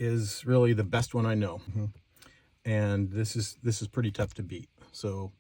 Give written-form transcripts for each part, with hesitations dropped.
is really the best one I know. And this is pretty tough to beat. So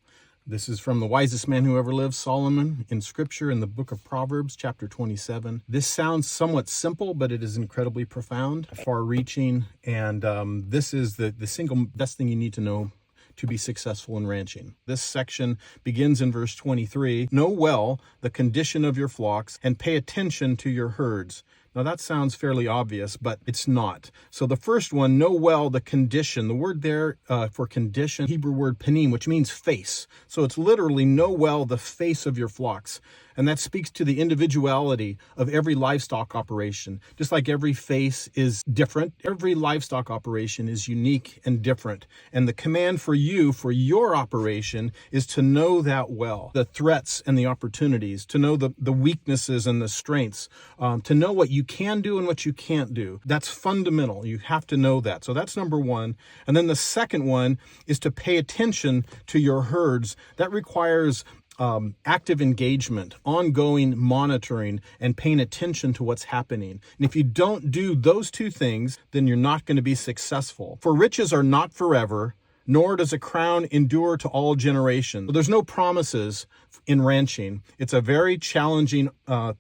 this is from the wisest man who ever lived, Solomon, in scripture in the book of Proverbs, chapter 27. This sounds somewhat simple, but it is incredibly profound, far-reaching, and this is the single best thing you need to know to be successful in ranching. This section begins in verse 23. Know well the condition of your flocks and pay attention to your herds. Now that sounds fairly obvious, but it's not. So the first one, know well the condition. The word there for condition, Hebrew word panim, which means face. So it's literally know well the face of your flocks. And that speaks to the individuality of every livestock operation. Just like every face is different, every livestock operation is unique and different. And the command for you, for your operation, is to know that well. The threats and the opportunities, to know the weaknesses and the strengths, to know what you can do and what you can't do. That's fundamental. You have to know that. So that's number one. And then the second one is to pay attention to your herds. That requires active engagement, ongoing monitoring, and paying attention to what's happening. And if you don't do those two things, then you're not going to be successful. For riches are not forever, nor does a crown endure to all generations. So there's no promises in ranching. It's a very challenging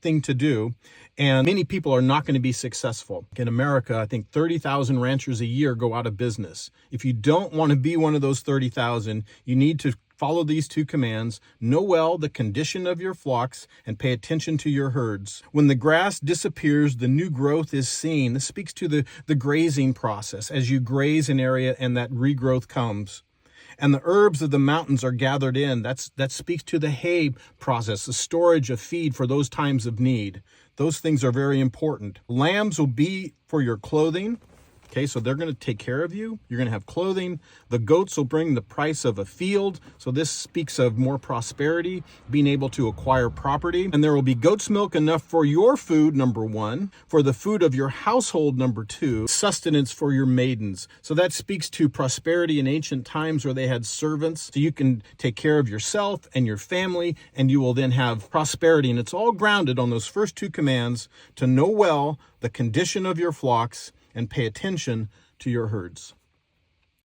thing to do, and many people are not going to be successful. In America, I think 30,000 ranchers a year go out of business. If you don't want to be one of those 30,000, you need to follow these two commands. Know well the condition of your flocks and pay attention to your herds. When the grass disappears, the new growth is seen. This speaks to the grazing process as you graze an area and that regrowth comes. And the herbs of the mountains are gathered in. That speaks to the hay process, the storage of feed for those times of need. Those things are very important. Lambs will be for your clothing. Okay, so they're going to take care of you. You're going to have clothing. The goats will bring the price of a field. So this speaks of more prosperity, being able to acquire property. And there will be goat's milk enough for your food, number one, for the food of your household, number two, sustenance for your maidens. So that speaks to prosperity in ancient times where they had servants. So you can take care of yourself and your family, and you will then have prosperity. And it's all grounded on those first two commands: to know well the condition of your flocks and pay attention to your herds.